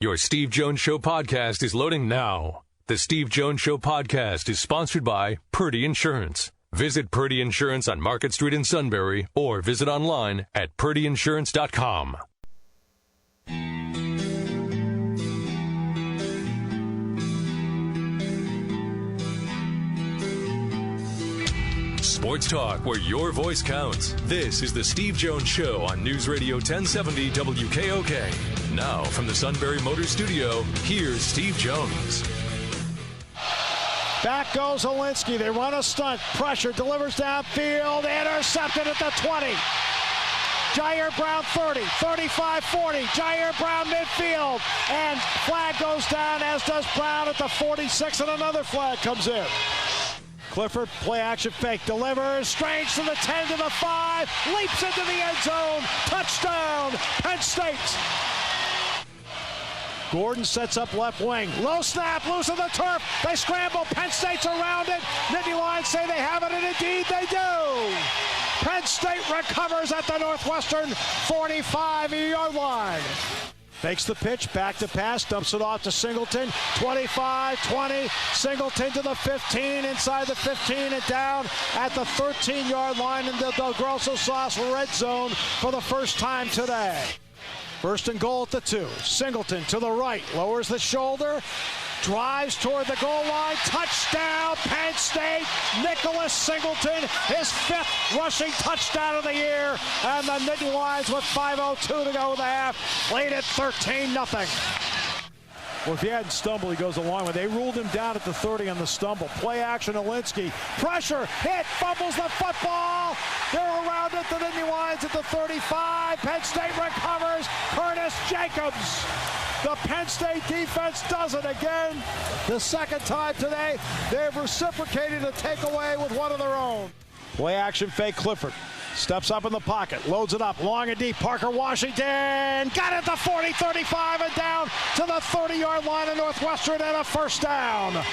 Your Steve Jones Show podcast is loading now. The Steve Jones Show podcast is sponsored by Purdy Insurance. Visit Purdy Insurance on Market Street in Sunbury or visit online at purdyinsurance.com. Sports talk where your voice counts. This is the Steve Jones Show on News Radio 1070 WKOK. Now from the Sunbury Motors Studio, here's Steve Jones. Back goes Olinsky. They run a stunt. Pressure. Delivers downfield. Intercepted at the 20. Jair Brown 30. 35, 40. Jair Brown midfield. And flag goes down, as does Brown at the 46. And another flag comes in. Clifford, play action fake, delivers, Strange to the 10 to the 5, leaps into the end zone, touchdown, Penn State. Gordon sets up left wing, low snap, loose on the turf, they scramble, Penn State's around it, Nittany Lions say they have it, and indeed they do. Penn State recovers at the Northwestern 45-yard line. Fakes the pitch, back to pass, dumps it off to Singleton, 25, 20, Singleton to the 15, inside the 15 and down at the 13-yard line in the Del Grosso Sauce red zone for the first time today. First and goal at the 2. Singleton to the right, lowers the shoulder, drives toward the goal line, touchdown, Penn State, Nicholas Singleton, his 5th rushing touchdown of the year, and the Nittany Lions with 5:02 to go in the half, lead at 13-0. Well, if he hadn't stumbled, he goes along with it. They ruled him down at the 30 on the stumble. Play action, Olinsky, pressure, hit, fumbles the football. They're around it, the Nittany Lions at the 35. Penn State recovers, Curtis Jacobs. The Penn State defense does it again. The second time today, they've reciprocated a takeaway with one of their own. Play action fake, Clifford. Steps up in the pocket, loads it up, long and deep, Parker Washington, got it to 40, 35, and down to the 30-yard line of Northwestern, and a first down.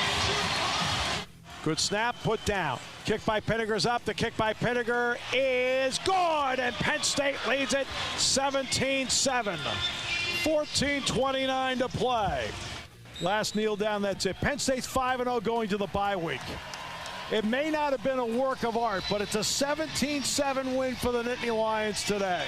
Good snap, put down. Kick by Pinniger's up, the kick by Pinniger is good, and Penn State leads it 17-7. 14:29 to play. Last kneel down, that's it. Penn State's 5-0 going to the bye week. It may not have been a work of art, but it's a 17-7 win for the Nittany Lions today.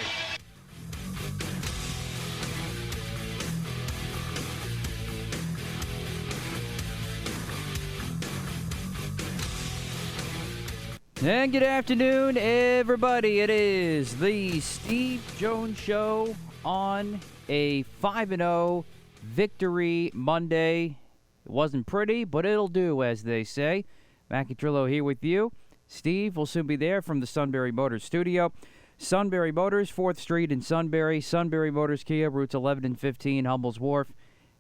And good afternoon, everybody. It is the Steve Jones Show on a 5-0 victory Monday. It wasn't pretty, but it'll do, as they say. Mackie Trillo here with you. Steve will soon be there from the Sunbury Motors Studio. Sunbury Motors, 4th Street in Sunbury. Sunbury Motors Kia, routes 11 and 15, Hummel's Wharf.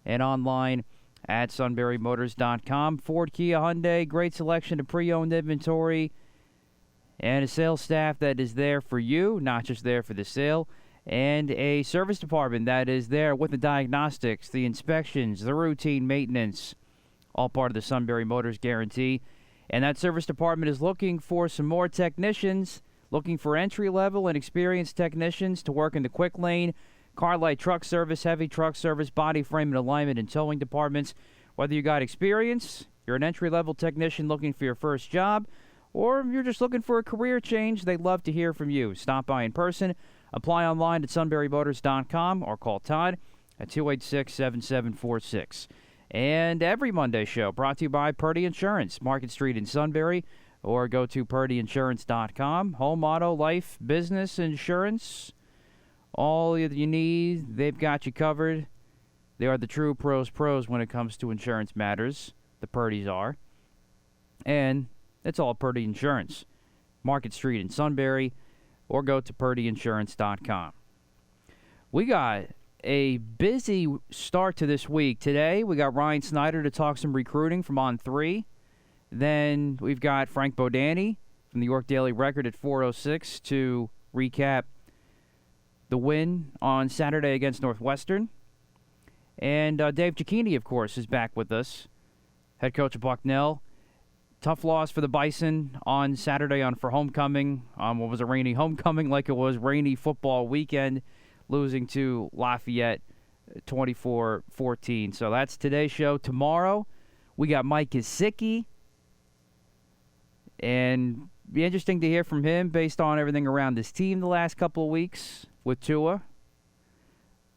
And online at sunburymotors.com. Ford, Kia, Hyundai, great selection of pre-owned inventory. And a sales staff that is there for you, not just there for the sale. And a service department that is there with the diagnostics, the inspections, the routine maintenance. All part of the Sunbury Motors guarantee. And that service department is looking for some more technicians, looking for entry-level and experienced technicians to work in the quick lane, car, light, truck service, heavy truck service, body frame and alignment, and towing departments. Whether you got experience, you're an entry-level technician looking for your first job, or you're just looking for a career change, they'd love to hear from you. Stop by in person, apply online at sunburymotors.com, or call Todd at 286-7746. And every Monday show brought to you by Purdy Insurance, Market Street in Sunbury, or go to purdyinsurance.com. Home, auto, life, business insurance, all that you need, they've got you covered. They are the true pros when it comes to insurance matters. The Purdys are. And it's all Purdy Insurance, Market Street in Sunbury, or go to purdyinsurance.com. We got a busy start to this week. Today, we got Ryan Snyder to talk some recruiting from On3. Then we've got Frank Bodani from the York Daily Record at 4:06 to recap the win on Saturday against Northwestern. And Dave Cicchini, of course, is back with us, head coach of Bucknell. Tough loss for the Bison on Saturday for homecoming. What was a rainy homecoming like it was rainy football weekend, losing to Lafayette 24-14. So that's today's show. Tomorrow, we got Mike Gesicki. And be interesting to hear from him based on everything around this team the last couple of weeks with Tua.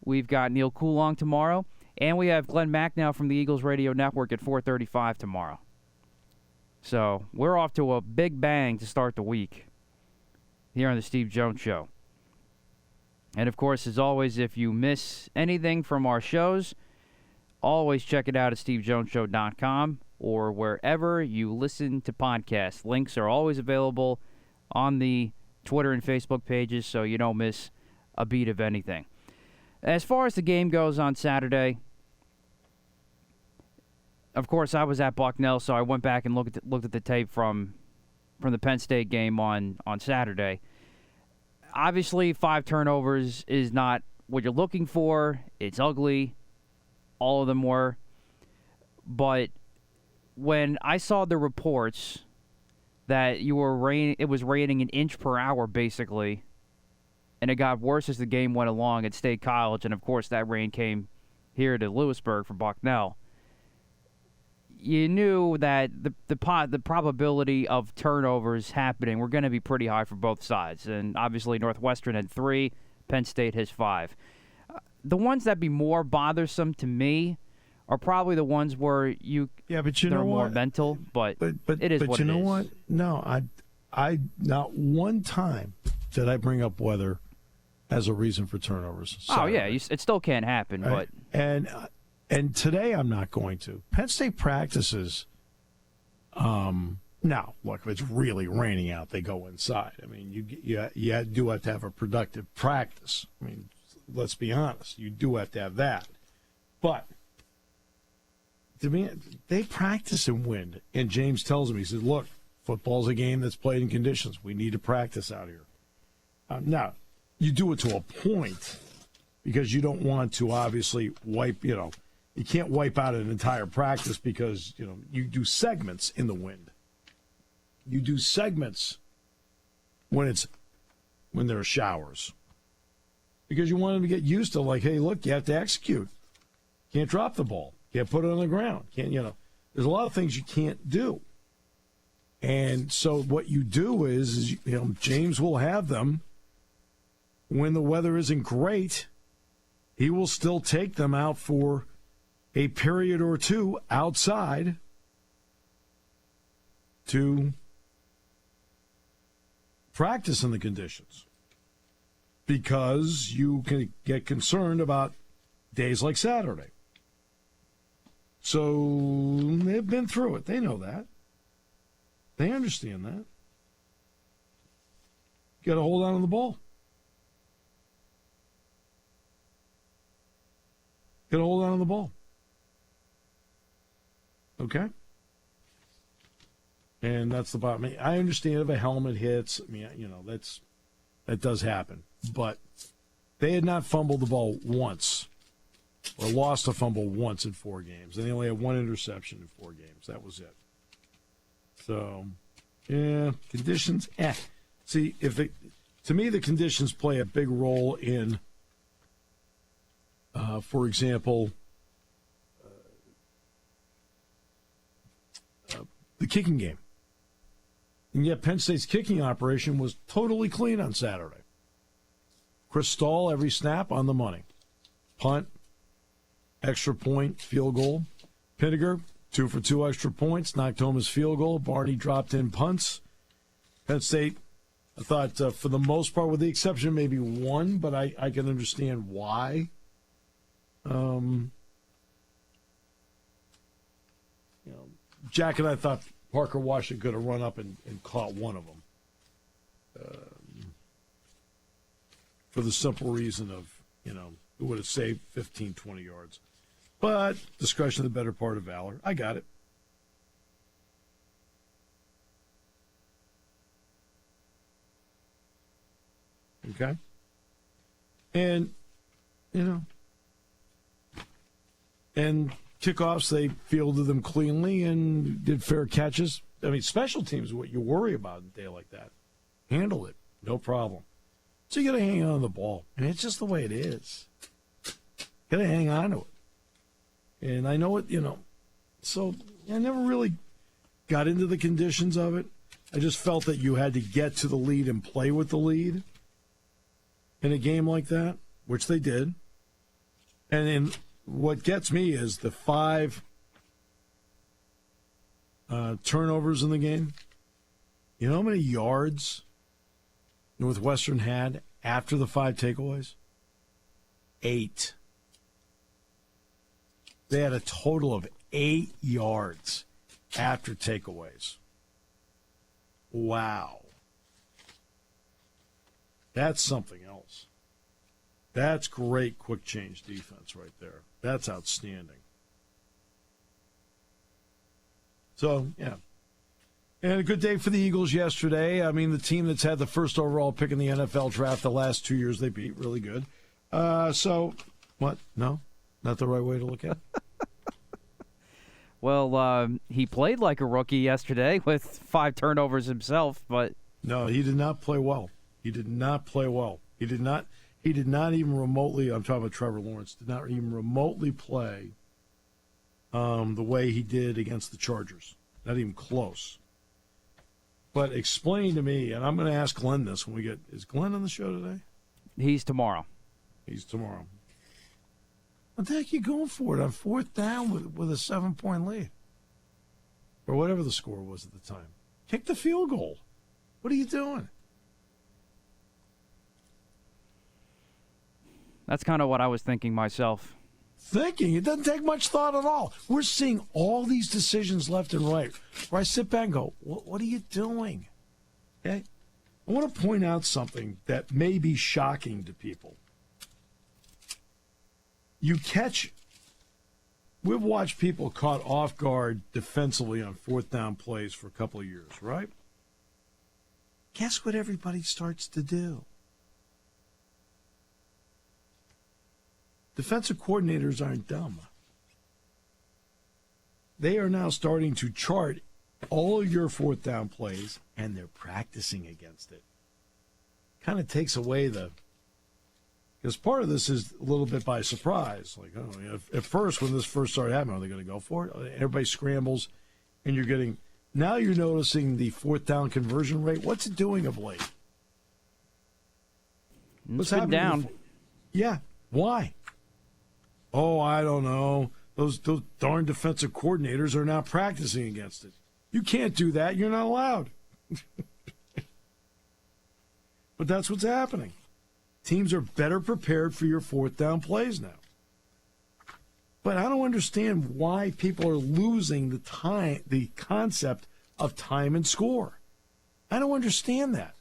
We've got Neil Coulong tomorrow. And we have Glenn Macnow from the Eagles Radio Network at 4:35 tomorrow. So we're off to a big bang to start the week here on the Steve Jones Show. And, of course, as always, if you miss anything from our shows, always check it out at stevejonesshow.com or wherever you listen to podcasts. Links are always available on the Twitter and Facebook pages so you don't miss a beat of anything. As far as the game goes on Saturday, of course, I was at Bucknell, so I went back and looked at the tape from the Penn State game on Saturday. Obviously, 5 turnovers is not what you're looking for. It's ugly. All of them were. But when I saw the reports that it was raining an inch per hour, basically, and it got worse as the game went along at State College, and of course that rain came here to Lewisburg for Bucknell, you knew that the probability of turnovers happening were going to be pretty high for both sides. And obviously Northwestern had 3, Penn State has 5. The ones that be more bothersome to me are probably the ones where they're more mental, but it is what it is. But you know what? No, I not one time did I bring up weather as a reason for turnovers. Oh, yeah, it still can't happen. Right? But And today I'm not going to. Penn State practices. Now, look, if it's really raining out, they go inside. I mean, you do have to have a productive practice. I mean, let's be honest. You do have to have that. But to me, they practice in wind. And James tells me, he says, look, football's a game that's played in conditions. We need to practice out here. Now, you do it to a point because you don't want to obviously you can't wipe out an entire practice because, you do segments in the wind. You do segments when there are showers. Because you want them to get used to, like, hey, look, you have to execute. Can't drop the ball. Can't put it on the ground. There's a lot of things you can't do. And so what you do is James will have them when the weather isn't great. He will still take them out for a period or two outside to practice in the conditions because you can get concerned about days like Saturday. So they've been through it. They know that. They understand that. You got to hold on to the ball. Got to hold on to the ball. Okay? And that's the bottom. I understand if a helmet hits. That does happen. But they had not fumbled the ball once or lost a fumble once in 4 games. And they only had 1 interception in 4 games. That was it. So, yeah, conditions, See, to me, the conditions play a big role in, for example, the kicking game. And yet Penn State's kicking operation was totally clean on Saturday. Chris Stahl, every snap on the money. Punt, extra point, field goal. Pinniger, 2 for 2 extra points, knocked home his field goal. Barney dropped in punts. Penn State, I thought, for the most part, with the exception of maybe 1, but I can understand why. Jack and I thought Parker Washington could have run up and caught one of them. For the simple reason of, it would have saved 15, 20 yards. But discretion the better part of valor. I got it. Okay? And, and kickoffs, they fielded them cleanly and did fair catches. I mean, special teams is what you worry about in a day like that. Handle it. No problem. So you got to hang on to the ball. And it's just the way it is. Got to hang on to it. And I know it, so I never really got into the conditions of it. I just felt that you had to get to the lead and play with the lead in a game like that, which they did. And then what gets me is the 5 turnovers in the game. You know how many yards Northwestern had after the 5 takeaways? 8. They had a total of 8 yards after takeaways. Wow. That's something else. That's great quick change defense right there. That's outstanding. So, yeah. And a good day for the Eagles yesterday. I mean, the team that's had the first overall pick in the NFL draft the last 2 years, they beat really good. So, what? No? Not the right way to look at it? Well, he played like a rookie yesterday with 5 turnovers himself, but no, he did not play well. He did not play well. He did not even remotely, I'm talking about Trevor Lawrence, did not even remotely play the way he did against the Chargers. Not even close. But explain to me, and I'm going to ask Glenn this when we get, is Glenn on the show today? He's tomorrow. He's tomorrow. What the heck are you going for it on 4th down with a 7-point lead? Or whatever the score was at the time. Kick the field goal. What are you doing? That's kind of what I was thinking myself. It doesn't take much thought at all. We're seeing all these decisions left and right where I sit back and go, what are you doing? Okay? I want to point out something that may be shocking to people. We've watched people caught off guard defensively on 4th down plays for a couple of years, right? Guess what everybody starts to do? Defensive coordinators aren't dumb. They are now starting to chart all of your 4th down plays, and they're practicing against it. Kind of takes away because part of this is a little bit by surprise. Like, at first, when this first started happening, are they going to go for it? Everybody scrambles, and now you're noticing the 4th down conversion rate. What's it doing of late? What's happening down? Yeah. Why? Oh, I don't know. Those darn defensive coordinators are now practicing against it. You can't do that. You're not allowed. But that's what's happening. Teams are better prepared for your 4th down plays now. But I don't understand why people are losing the concept of time and score. I don't understand that.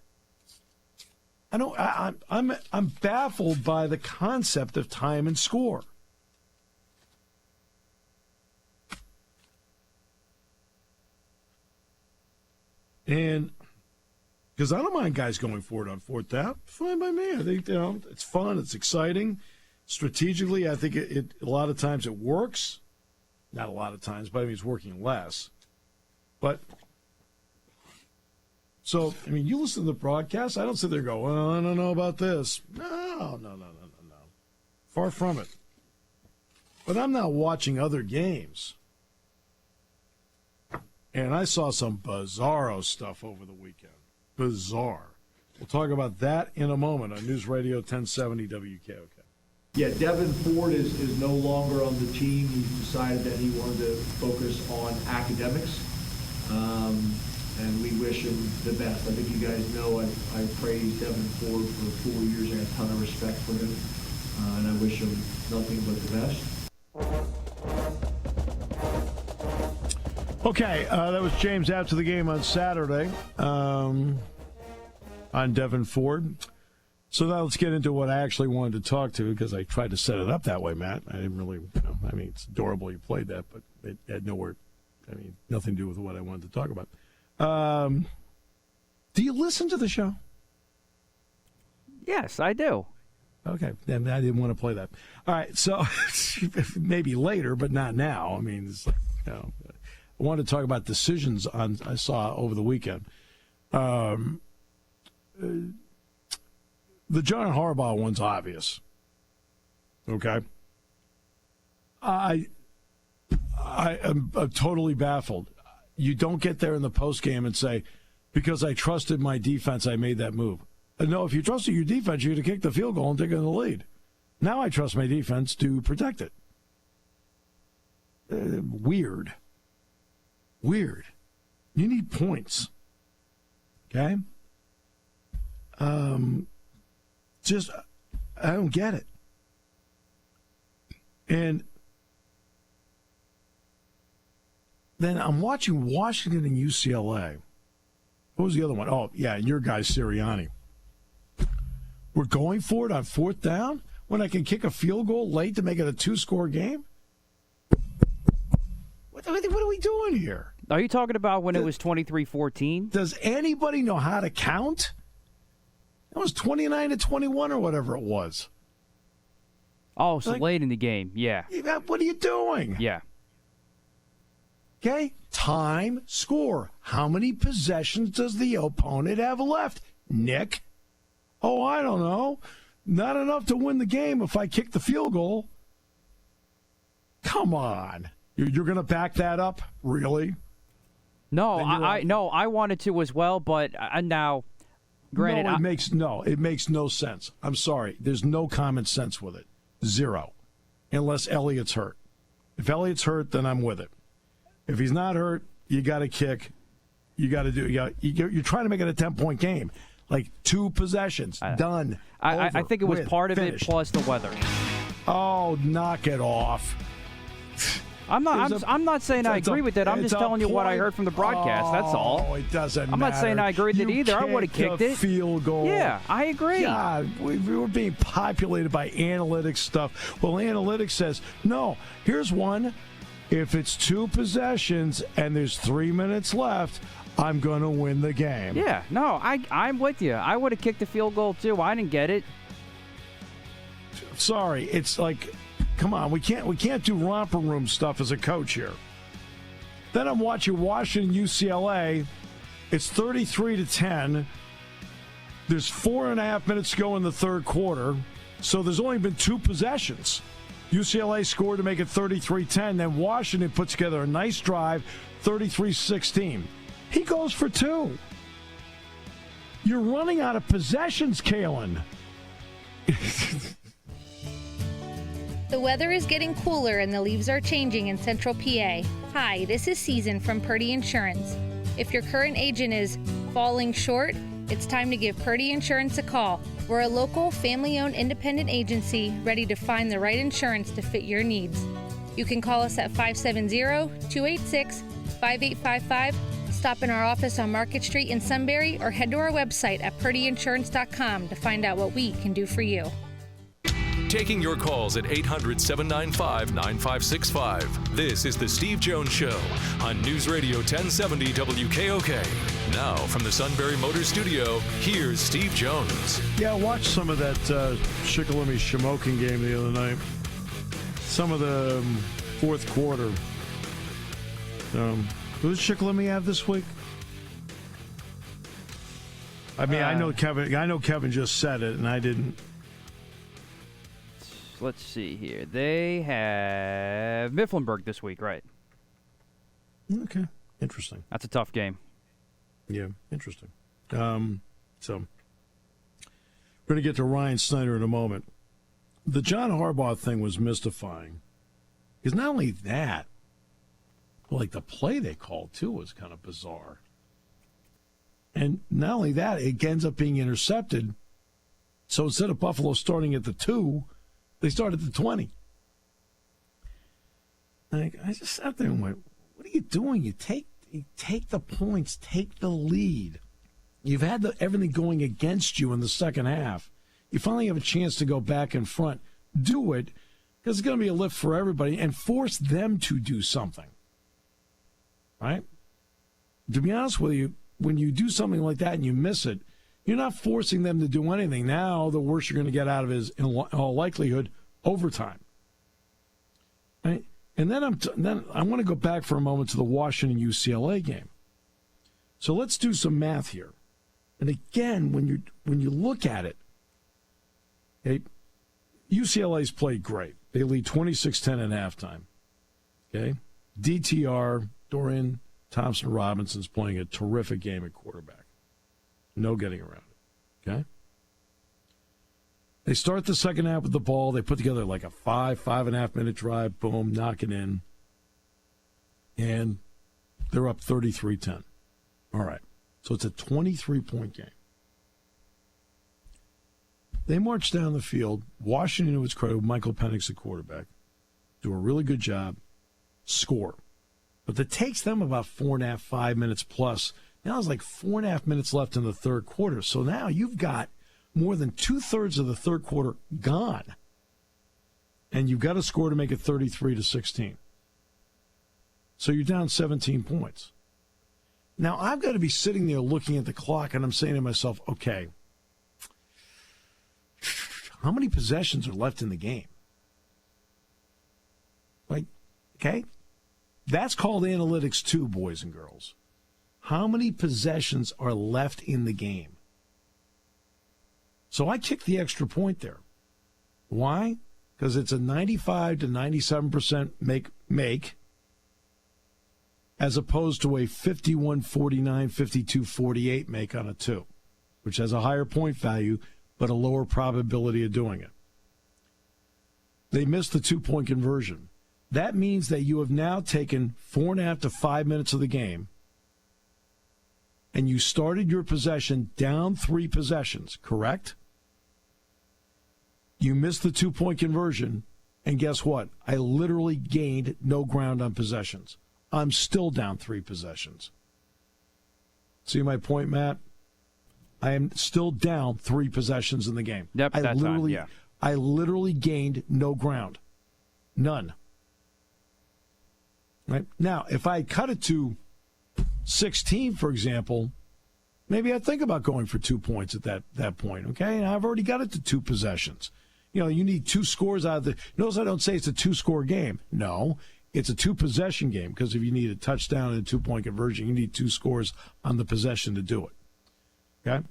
I'm baffled by the concept of time and score. And because I don't mind guys going for it on 4th down, fine by me. I think it's fun, it's exciting. Strategically, I think it a lot of times it works. Not a lot of times, but I mean it's working less. But so I mean, you listen to the broadcast. I don't sit there and go, well, I don't know about this. No. Far from it. But I'm not watching other games. And I saw some bizarro stuff over the weekend. Bizarre. We'll talk about that in a moment on News Radio 1070 WKOK. Yeah, Devin Ford is no longer on the team. He's decided that he wanted to focus on academics, and we wish him the best. I think you guys know I praised Devin Ford for 4 years. I got a ton of respect for him, and I wish him nothing but the best. Okay, that was James after the game on Saturday on Devin Ford. So now let's get into what I actually wanted to talk to, because I tried to set it up that way, Matt. I didn't really, I mean, it's adorable you played that, but it had nothing to do with what I wanted to talk about. Do you listen to the show? Yes, I do. Okay, then I didn't want to play that. All right, so maybe later, but not now. I mean, it's like, I wanted to talk about decisions I saw over the weekend. The John Harbaugh one's obvious. Okay? I am totally baffled. You don't get there in the postgame and say, because I trusted my defense, I made that move. No, if you trusted your defense, you'd have kicked the field goal and taken the lead. Now I trust my defense to protect it. Weird. You need points. Okay? Just, I don't get it. And then I'm watching Washington and UCLA. What was the other one? Oh, yeah, and your guy, Sirianni. We're going for it on fourth down when I can kick a field goal late to make it a two-score game? What are we doing here? Are you talking about when it was 23-14? Does anybody know how to count? It was 29-21 or whatever it was. Oh, so late in the game, yeah. What are you doing? Yeah. Okay, time, score. How many possessions does the opponent have left? Nick? Oh, I don't know. Not enough to win the game if I kick the field goal. Come on. You're going to back that up? Really? No, I wanted to as well, but now, granted... it makes no sense. I'm sorry. There's no common sense with it. Zero. Unless Elliott's hurt. If Elliott's hurt, then I'm with it. If he's not hurt, you got to kick. You got to do. You're trying to make it a 10-point game, like 2 possessions, done. I think it was part of it plus the weather. Oh, knock it off! I'm not saying I agree with it. I'm just telling you what I heard from the broadcast. That's all. Oh, it doesn't matter. I'm not saying I agree with it either. I would have kicked it. Field goal. Yeah, I agree. God, we were being populated by analytics stuff. Well, analytics says no. Here's one. If it's 2 possessions and there's 3 minutes left, I'm going to win the game. Yeah, no, I'm with you. I would have kicked the field goal too. I didn't get it. Sorry, it's like, come on, we can't do romper room stuff as a coach here. Then I'm watching Washington UCLA. It's 33-10. There's 4.5 minutes to go in the third quarter, so there's only been 2 possessions. UCLA scored to make it 33-10. Then Washington puts together a nice drive, 33-16. He goes for 2. You're running out of possessions, Kalen. The weather is getting cooler and the leaves are changing in Central PA. Hi, this is Susan from Purdy Insurance. If your current agent is falling short, it's time to give Purdy Insurance a call. We're a local, family-owned independent agency ready to find the right insurance to fit your needs. You can call us at 570-286-5855, stop in our office on Market Street in Sunbury, or head to our website at purdyinsurance.com to find out what we can do for you. Taking your calls at 800-795-9565. This is The Steve Jones Show on News Radio 1070 WKOK. Now, from the Sunbury Motors Studio, here's Steve Jones. Yeah, I watched some of that Shikollimi-Shamokin game the other night. Some of the fourth quarter. Who does Shikollimi have this week? I mean, I know Kevin just said it, and I didn't. Let's see here. They have Mifflinburg this week, right? Okay. Interesting. That's a tough game. Yeah, interesting. So, we're going to get to Ryan Snyder in a moment. The John Harbaugh thing was mystifying. Because not only that, like the play they called, too, was kind of bizarre. And not only that, it ends up being intercepted. So instead of Buffalo starting at the 2, they started at the 20. I just sat there and went, what are you doing? You take the points, take the lead. You've had everything going against you in the second half. You finally have a chance to go back in front. Do it, because it's going to be a lift for everybody, and force them to do something. Right? To be honest with you, when you do something like that and you miss it, you're not forcing them to do anything. Now, the worst you're going to get out of it is, in all likelihood, overtime. Right? And then I want to go back for a moment to the Washington-UCLA game. So let's do some math here. And again, when you look at it, UCLA's played great. They lead 26-10 at halftime. Okay? DTR, Dorian Thompson-Robinson's playing a terrific game at quarterback. No getting around it. Okay? They start the second half with the ball. They put together like a 5.5 minute drive. Boom, knock it in. And they're up 33-10. All right. So it's a 23-point game. They march down the field. Washington, to its credit, with Michael Penix at quarterback, do a really good job, score. But it takes them about 4.5, 5 minutes plus. Now there's like 4.5 minutes left in the third quarter. So now you've got more than 2/3 of the third quarter gone. And you've got to score to make it 33-16. So you're down 17 points. Now I've got to be sitting there looking at the clock, and I'm saying to myself, okay, how many possessions are left in the game? Like, okay? That's called analytics too, boys and girls. How many possessions are left in the game? So I kicked the extra point there. Why? Because it's a 95 to 97% make as opposed to a 51-49, 52-48 make on a 2, which has a higher point value but a lower probability of doing it. They missed the 2-point conversion. That means that you have now taken 4.5 to 5 minutes of the game, and you started your possession down 3 possessions, correct? You missed the 2-point conversion, and guess what? I literally gained no ground on possessions. I'm still down 3 possessions. See my point, Matt? I am still down 3 possessions in the game. Yep, that's on, yeah. I literally gained no ground. None. Right? Now, if I cut it to 16, for example, maybe I'd think about going for 2 points at that point, okay? And I've already got it to 2 possessions. You know, you need 2 scores out of the... Notice I don't say it's a 2-score game. No, it's a 2-possession game, because if you need a touchdown and a 2-point conversion, you need 2 scores on the possession to do it. Okay?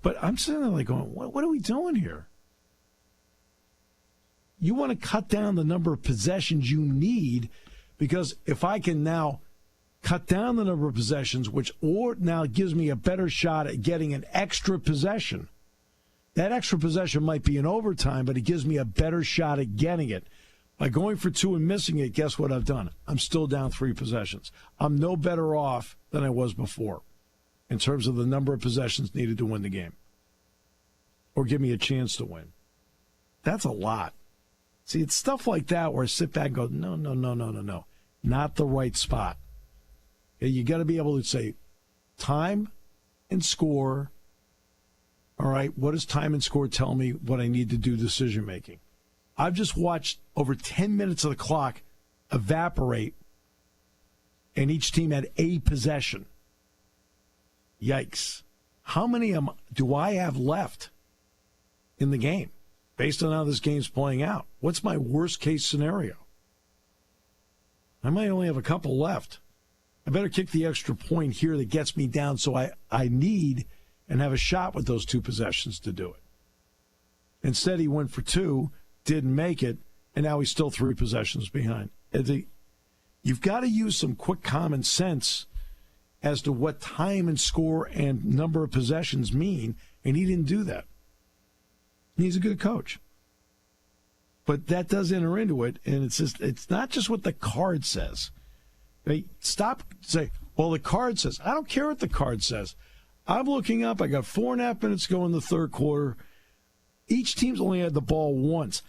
But I'm sitting there like going, what are we doing here? You want to cut down the number of possessions you need, because if I can now cut down the number of possessions, which now gives me a better shot at getting an extra possession. That extra possession might be in overtime, but it gives me a better shot at getting it. By going for 2 and missing it, guess what I've done? I'm still down 3 possessions. I'm no better off than I was before in terms of the number of possessions needed to win the game or give me a chance to win. That's a lot. See, it's stuff like that where I sit back and go, no. Not the right spot. You got to be able to say time and score. All right, what does time and score tell me what I need to do decision making? I've just watched over 10 minutes of the clock evaporate, and each team had a possession. Yikes. How many do I have left in the game based on how this game's playing out? What's my worst case scenario? I might only have a couple left. I better kick the extra point here that gets me down so I need and have a shot with those 2 possessions to do it. Instead, he went for 2, didn't make it, and now he's still 3 possessions behind. You've got to use some quick common sense as to what time and score and number of possessions mean, and he didn't do that. He's a good coach. But that does enter into it, and it's not just what the card says. Right? Stop say, well, the card says. I don't care what the card says. I'm looking up. I got 4.5 minutes to go in the third quarter. Each team's only had the ball once.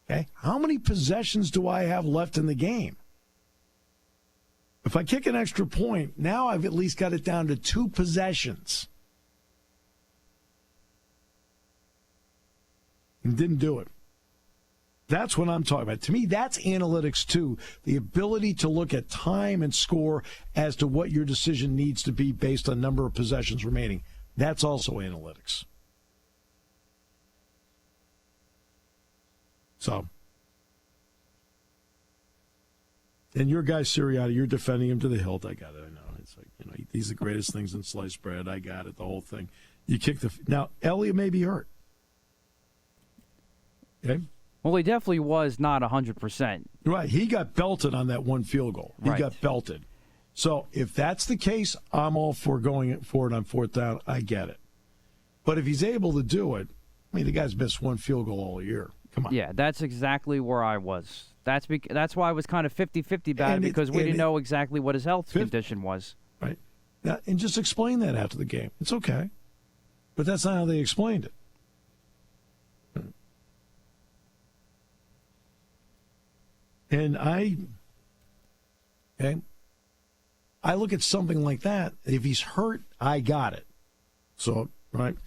Okay? How many possessions do I have left in the game? If I kick an extra point, now I've at least got it down to 2 possessions. And didn't do it. That's what I'm talking about. To me, that's analytics too. The ability to look at time and score as to what your decision needs to be based on number of possessions remaining. That's also analytics. So, and your guy Sirianni, you're defending him to the hilt. I got it. I know. It's like, he's the greatest things in sliced bread. I got it. The whole thing. You kick now. Elliott may be hurt. Okay. Well, he definitely was not 100%. Right. He got belted on that one field goal. He got belted. So if that's the case, I'm all for going for it on fourth down. I get it. But if he's able to do it, I mean, the guy's missed one field goal all year. Come on. Yeah, that's exactly where I was. That's why I was kind of 50-50 about it, because we didn't know exactly what his health condition was. Right. Now, and just explain that after the game. It's okay. But that's not how they explained it. And I look at something like that. If he's hurt, I got it. So, right?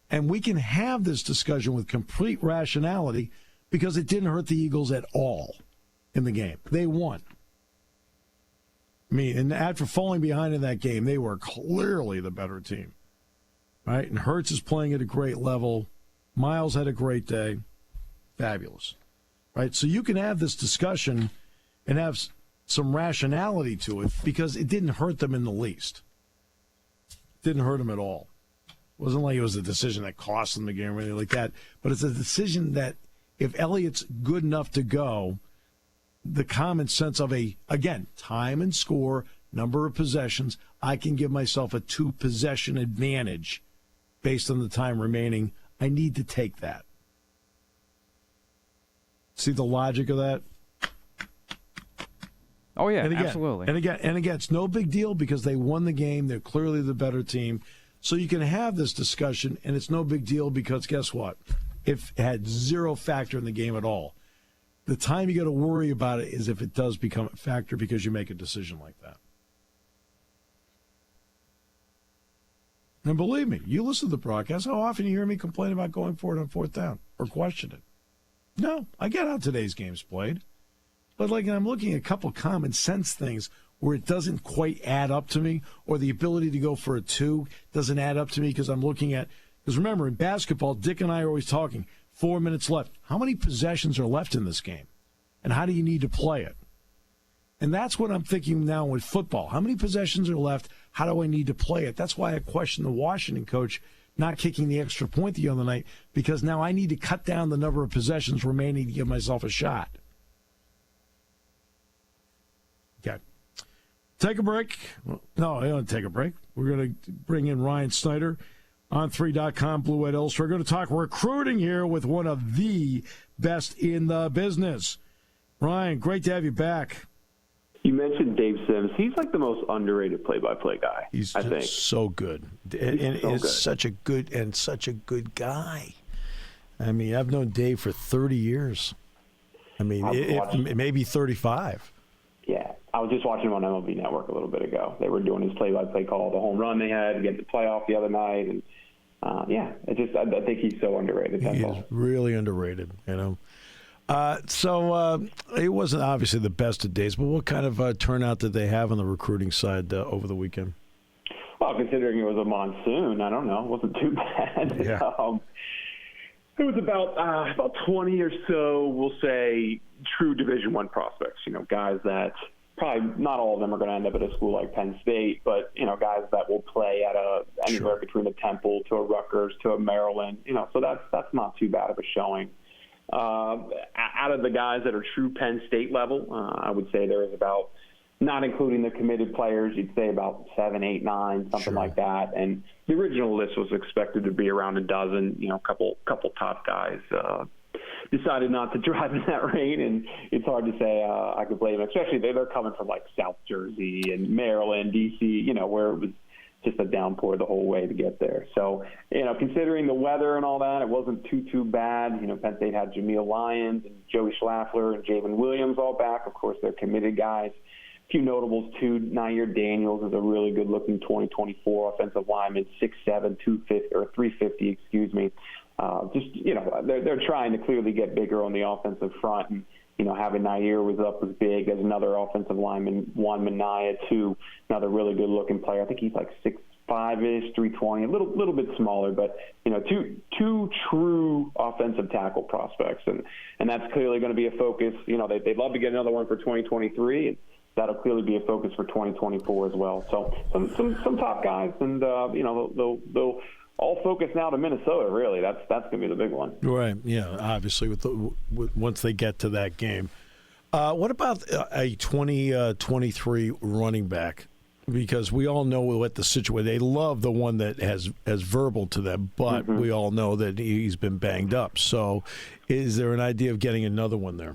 And we can have this discussion with complete rationality because it didn't hurt the Eagles at all in the game. They won. I mean, and after falling behind in that game, they were clearly the better team. Right? And Hurts is playing at a great level. Miles had a great day. Fabulous. Right? So you can have this discussion and have some rationality to it because it didn't hurt them in the least. It didn't hurt them at all. It wasn't like it was a decision that cost them the game or anything like that. But it's a decision that if Elliott's good enough to go, the common sense of time and score, number of possessions, I can give myself a 2-possession advantage based on the time remaining. I need to take that. See the logic of that? Oh, yeah, and again, absolutely. And again, it's no big deal because they won the game. They're clearly the better team. So you can have this discussion, and it's no big deal because guess what? It had zero factor in the game at all. The time you got to worry about it is if it does become a factor because you make a decision like that. And believe me, you listen to the broadcast, how often you hear me complain about going for it on fourth down or question it? No, I get how today's game's played. But I'm looking at a couple common sense things where it doesn't quite add up to me, or the ability to go for a 2 doesn't add up to me because I'm looking at, because remember, in basketball, Dick and I are always talking, 4 minutes left. How many possessions are left in this game? And how do you need to play it? And that's what I'm thinking now with football. How many possessions are left? How do I need to play it? That's why I question the Washington coach not kicking the extra point the other night, because now I need to cut down the number of possessions remaining to give myself a shot. Okay. Take a break. No, I don't take a break. We're going to bring in Ryan Snyder, On3.com, Blue White Illustrated. We're going to talk recruiting here with one of the best in the business. Ryan, great to have you back. You mentioned Dave Sims. He's like the most underrated play-by-play guy. He's I think. So good, and so good. such a good guy. I mean, I've known Dave for 30 years. I mean, maybe 35. Yeah, I was just watching him on MLB Network a little bit ago. They were doing his play-by-play call, the home run they had to get the playoff the other night, and I think he's so underrated. He is really underrated, you know. So it wasn't obviously the best of days, but what kind of turnout did they have on the recruiting side over the weekend? Well, considering it was a monsoon, I don't know, it wasn't too bad. Yeah. It was about 20 or so, we'll say, true Division I prospects. You know, guys that probably not all of them are going to end up at a school like Penn State, but you know, guys that will play at anywhere between a Temple to a Rutgers to a Maryland. You know, so that's not too bad of a showing. Out of the guys that are true Penn State level, I would say there is about, not including the committed players, you'd say about 7, 8, 9, something like that. And the original list was expected to be around a dozen. You know, couple top guys decided not to drive in that rain, and it's hard to say I could blame them. Especially they're coming from like South Jersey and Maryland, D.C. You know, where it was just a downpour the whole way to get there. So, you know, considering the weather and all that, it wasn't too bad. You know, Penn State had Jameel Lyons and Joey Schlaffer and Javen Williams all back. Of course, they're committed guys. A few notables, too. Nair Daniels is a really good-looking 2024 offensive lineman, 6'7", 250 or 350, excuse me. Just, you know, they're trying to clearly get bigger on the offensive front, and you know, having Nair was big. There's another offensive lineman, Juan Minaya, too, another really good-looking player. I think he's like 6'5"-ish, 320, a little bit smaller, but, you know, two true offensive tackle prospects, and that's clearly going to be a focus. You know, they'd love to get another one for 2023, and that'll clearly be a focus for 2024 as well. So some top guys, and, you know, they'll all focus now to Minnesota. Really, that's going to be the big one. Right. Yeah. Obviously, once they get to that game. What about a 2023 running back? Because we all know what the situation. They love the one that has verbal to them, but we all know that he's been banged up. So, is there an idea of getting another one there?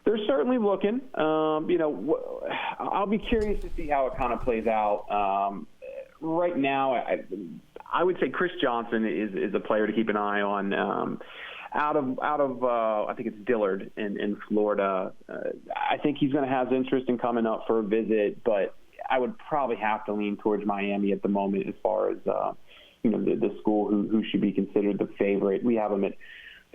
They're certainly looking. I'll be curious to see how it kind of plays out. Right now, I would say Chris Johnson is a player to keep an eye on. Out of I think it's Dillard in Florida. I think he's going to have interest in coming up for a visit, but I would probably have to lean towards Miami at the moment as far as the school who should be considered the favorite. We have him at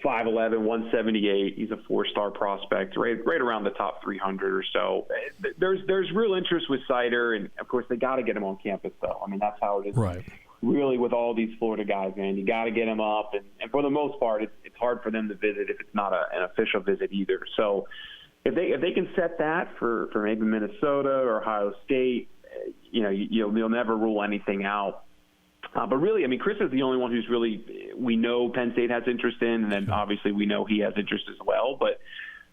5'11", 178. He's a 4-star prospect, right around the top 300 or so. There's real interest with Snyder, and of course they got to get him on campus though. I mean, that's how it is. Right. Really, with all these Florida guys, man, you got to get them up, and for the most part, it's hard for them to visit if it's not an official visit either. So, if they can set that for maybe Minnesota or Ohio State, you'll never rule anything out. But really, I mean, Chris is the only one who's really we know Penn State has interest in, and then obviously we know he has interest as well. But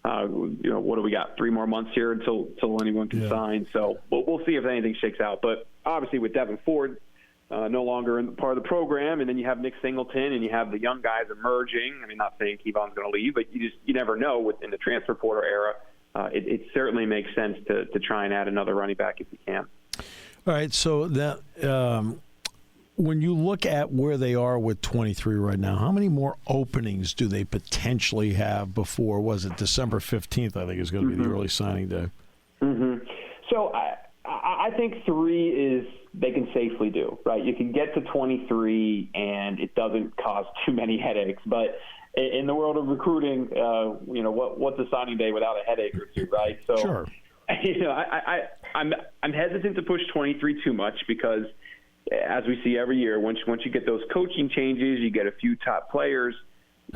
what do we got? 3 more months here until anyone can sign. So we'll see if anything shakes out. But obviously with Devin Ford no longer in part of the program, and then you have Nick Singleton, and you have the young guys emerging. I mean, not saying Kevon's going to leave, but you never know within the transfer portal era. It certainly makes sense to try and add another running back if you can. All right, so that when you look at where they are with 23 right now, how many more openings do they potentially have before, was it December 15th, I think is going to be the early signing day? So I think 3 is they can safely do, right? You can get to 23 and it doesn't cause too many headaches. But in the world of recruiting, what's a signing day without a headache or two, right? So, sure. I'm hesitant to push 23 too much because, as we see every year, once you get those coaching changes, you get a few top players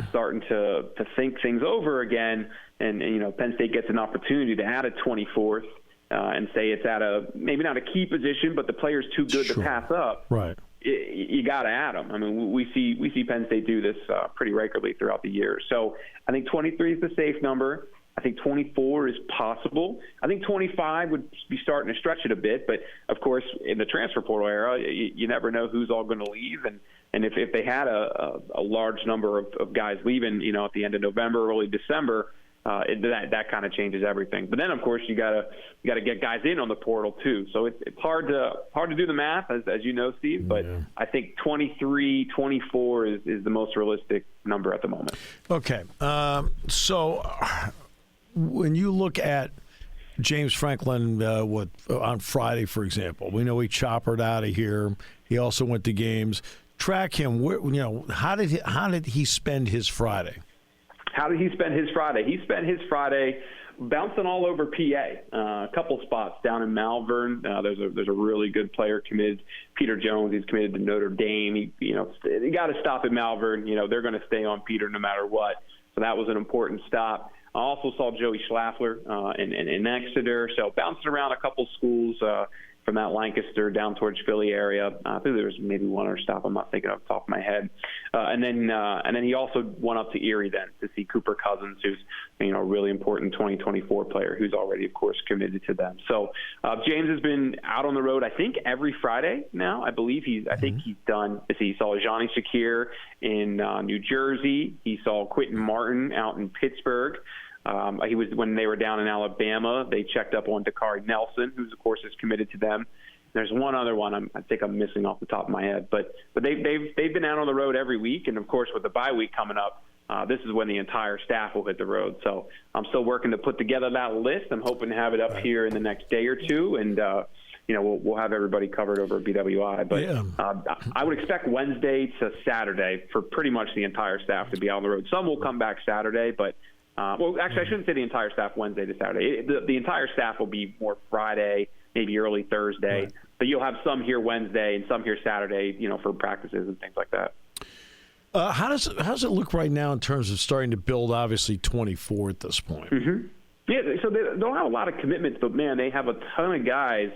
starting to think things over again, and Penn State gets an opportunity to add a 24th and say it's at maybe not a key position, but the player's too good to pass up. Right. You got to add them. I mean, we see Penn State do this pretty regularly throughout the year. So I think 23 is the safe number. I think 24 is possible. I think 25 would be starting to stretch it a bit. But, of course, in the transfer portal era, you never know who's all going to leave. And if they had a large number of guys leaving, at the end of November, early December, that kind of changes everything. But then, of course, you got to get guys in on the portal too. So it's hard to do the math, as you know, Steve. But I think 23, 24 is the most realistic number at the moment. Okay, so when you look at James Franklin, on Friday, for example, we know he choppered out of here. He also went to games. Track him. How did he spend his Friday? How did he spend his Friday? He spent his Friday bouncing all over PA. A couple spots down in Malvern. There's a really good player committed, Peter Jones. He's committed to Notre Dame. You got to stop at Malvern. They're going to stay on Peter no matter what. So that was an important stop. I also saw Joey Schlafler in Exeter. So bouncing around a couple schools from that Lancaster down towards Philly area. I think there was maybe one other stop I'm not thinking off the top of my head. And then he also went up to Erie then to see Cooper Cousins, who's a really important 2024 player who's already, of course, committed to them. So James has been out on the road, I think, every Friday now. I believe he's done. He saw Johnny Shakir in New Jersey. He saw Quentin Martin out in Pittsburgh. He was when they were down in Alabama. They checked up on Dakari Nelson, who's of course is committed to them. There's one other one I think I'm missing off the top of my head, but they've been out on the road every week, and of course with the bye week coming up, this is when the entire staff will hit the road. So I'm still working to put together that list. I'm hoping to have it up here in the next day or two, and we'll have everybody covered over at BWI. But I would expect Wednesday to Saturday for pretty much the entire staff to be out on the road. Some will come back Saturday, but actually, I shouldn't say the entire staff Wednesday to Saturday. The entire staff will be more Friday, maybe early Thursday. Right. But you'll have some here Wednesday and some here Saturday, for practices and things like that. How does it look right now in terms of starting to build, obviously, 24 at this point? Mm-hmm. Yeah, so they don't have a lot of commitments, but, man, they have a ton of guys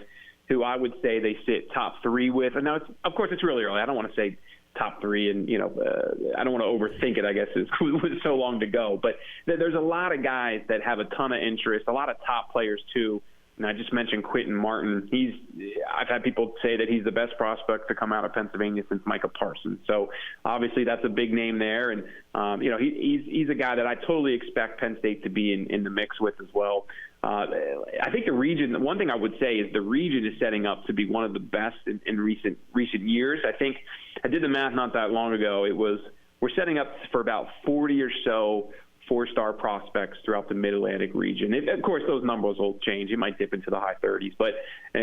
who I would say they sit top 3 with. And now, of course, it's really early. I don't want to say top three. And, I don't want to overthink it, I guess, with so long to go. But there's a lot of guys that have a ton of interest, a lot of top players too. And I just mentioned Quentin Martin. I've had people say that he's the best prospect to come out of Pennsylvania since Micah Parsons. So obviously that's a big name there. And, he's a guy that I totally expect Penn State to be in the mix with as well. I think the region, one thing I would say is the region is setting up to be one of the best in recent years. I think I did the math not that long ago. We're setting up for about 40 or so 4-star prospects throughout the Mid-Atlantic region. Of course, those numbers will change. It might dip into the high 30s. But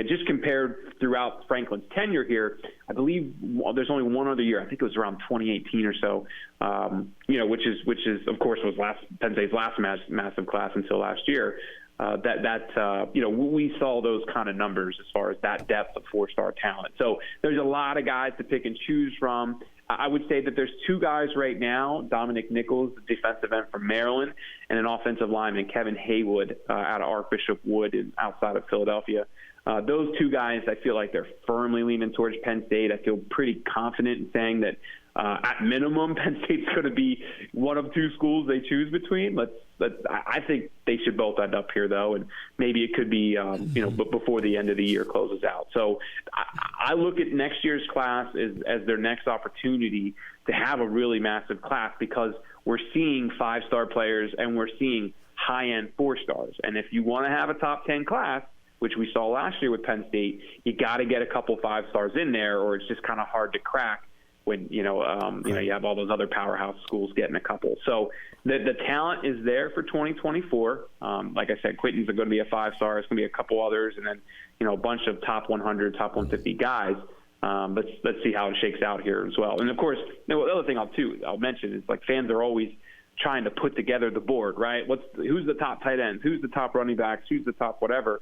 just compared throughout Franklin's tenure here, I believe there's only one other year. I think it was around 2018 or so, which is of course, was Penn State's last massive class until last year. We saw those kind of numbers as far as that depth of 4-star talent. So there's a lot of guys to pick and choose from. I would say that there's two guys right now, Dominic Nichols, the defensive end from Maryland, and an offensive lineman, Kevin Haywood, out of Archbishop Wood outside of Philadelphia. Those two guys, I feel like they're firmly leaning towards Penn State. I feel pretty confident in saying that at minimum, Penn State's going to be one of two schools they choose between. I think they should both end up here, though, and maybe it could be, before the end of the year closes out. So I look at next year's class as their next opportunity to have a really massive class, because we're seeing 5-star players and we're seeing high-end 4-stars. And if you want to have a top 10 class, which we saw last year with Penn State, you got to get a couple 5-stars in there, or it's just kind of hard to crack when you have all those other powerhouse schools getting a couple. So the talent is there for 2024. Like I said, Quentin's going to be a 5-star. It's going to be a couple others, and then a bunch of top 100, top 150 guys. Let's see how it shakes out here as well. And of course, the other thing I'll mention is, like, fans are always trying to put together the board, right? Who's the top tight ends? Who's the top running backs? Who's the top whatever?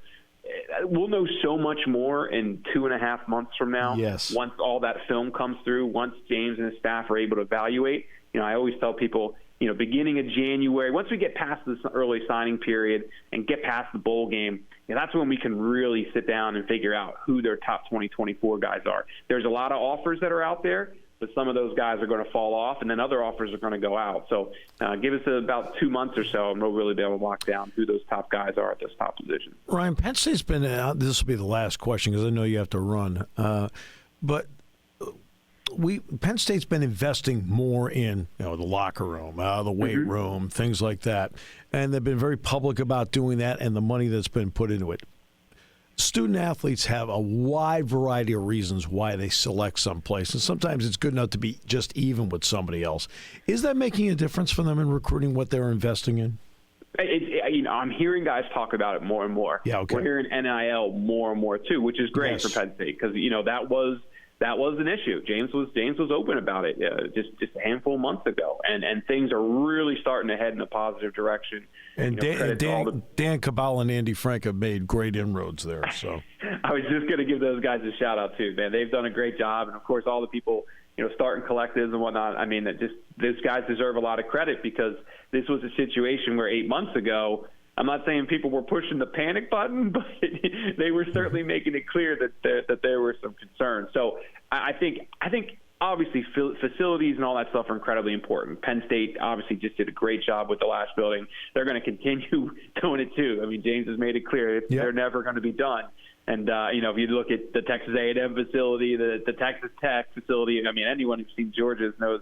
We'll know so much more in 2.5 months from now. Yes. Once all that film comes through, once James and his staff are able to evaluate. I always tell people, beginning of January, once we get past this early signing period and get past the bowl game, that's when we can really sit down and figure out who their top 2024 guys are. There's a lot of offers that are out there, but some of those guys are going to fall off, and then other offers are going to go out. So give us about 2 months or so, and we'll really be able to lock down who those top guys are at this top position. Ryan, Penn State's been this will be the last question because I know you have to run. But Penn State's been investing more in the locker room, the weight room, things like that. And they've been very public about doing that and the money that's been put into it. Student athletes have a wide variety of reasons why they select some place, and sometimes it's good enough to be just even with somebody else. Is that making a difference for them in recruiting what they're investing in? I'm hearing guys talk about it more and more. Yeah, okay. We're hearing NIL more and more too, which is great for Penn State, because that was an issue. James was open about it just a handful of months ago, and things are really starting to head in a positive direction. And Dan Cabal and Andy Frank have made great inroads there. So I was just going to give those guys a shout out too, man. They've done a great job, and of course all the people starting collectives and whatnot. I mean, these guys deserve a lot of credit, because this was a situation where 8 months ago, I'm not saying people were pushing the panic button, but they were certainly making it clear that there were some concerns. So I think obviously facilities and all that stuff are incredibly important. Penn State obviously just did a great job with the last building. They're going to continue doing it too. I mean, James has made it clear they're never going to be done. And, if you look at the Texas A&M facility, the Texas Tech facility, I mean, anyone who's seen Georgia's knows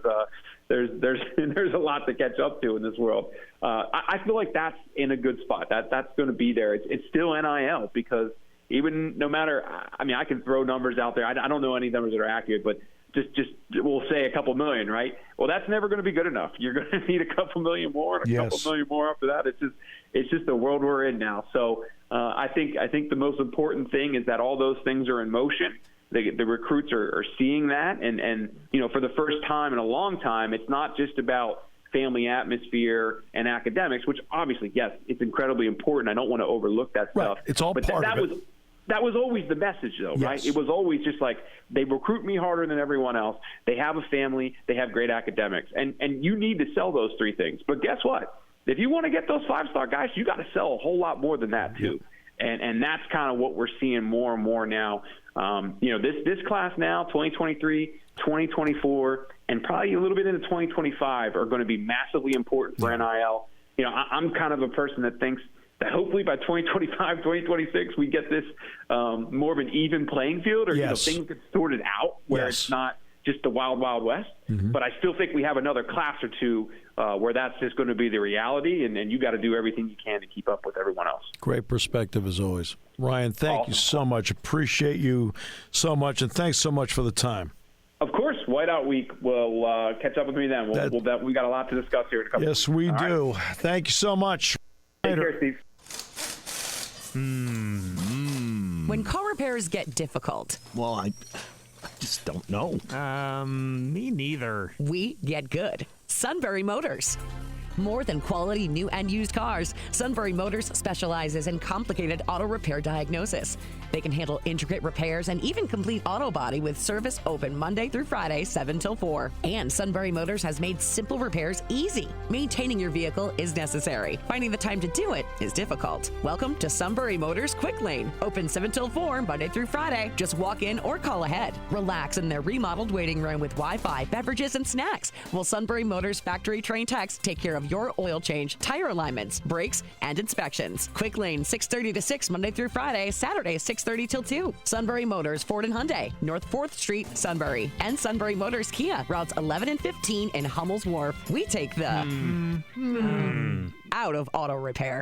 there's a lot to catch up to in this world. I feel like that's in a good spot. That's going to be there. It's still NIL, because even no matter, I mean, I can throw numbers out there. I don't know any numbers that are accurate, but just we'll say a couple million, right? Well, that's never going to be good enough. You're going to need a couple million more and a couple million more after that. It's just the world we're in now. So I think the most important thing is that all those things are in motion. The recruits are seeing that, and for the first time in a long time, it's not just about family atmosphere and academics, which obviously, yes, it's incredibly important. I don't want to overlook that stuff. It's all part of it. That was always the message, though, right? It was always just like, they recruit me harder than everyone else. They have a family. They have great academics. And you need to sell those three things. But guess what? If you want to get those 5-star guys, you got to sell a whole lot more than that, too. And that's kind of what we're seeing more and more now. This class now, 2023, 2024, and probably a little bit into 2025 are going to be massively important for NIL. You know, I'm kind of a person that thinks that hopefully by 2025, 2026, we get this more of an even playing field, or things get sorted out where it's not just the wild, wild west. But I still think we have another class or two where that's just going to be the reality, and you got to do everything you can to keep up with everyone else. Great perspective as always. Ryan, thank you so much. Appreciate you so much, and thanks so much for the time. Of course, Whiteout Week. We'll catch up with me then. We got a lot to discuss here in a couple Yes, we do. Right. Thank you so much. Take care, Steve. When car repairs get difficult. Well, I just don't know. Me neither. We get good. Sunbury Motors. More than quality new and used cars, Sunbury Motors specializes in complicated auto repair diagnosis. They can handle intricate repairs and even complete auto body with service open Monday through Friday, 7 till 4. And Sunbury Motors has made simple repairs easy. Maintaining your vehicle is necessary. Finding the time to do it is difficult. Welcome to Sunbury Motors Quick Lane. Open 7 till 4, Monday through Friday. Just walk in or call ahead. Relax in their remodeled waiting room with Wi-Fi, beverages, and snacks. While Sunbury Motors factory trained techs take care of your oil change, tire alignments, brakes, and inspections. Quick Lane, 6:30 to 6, Monday through Friday, Saturday, 6:30 till 2. Sunbury Motors, Ford and Hyundai, North 4th Street, Sunbury. And Sunbury Motors Kia, routes 11 and 15 in Hummel's Wharf. We take the out of auto repair.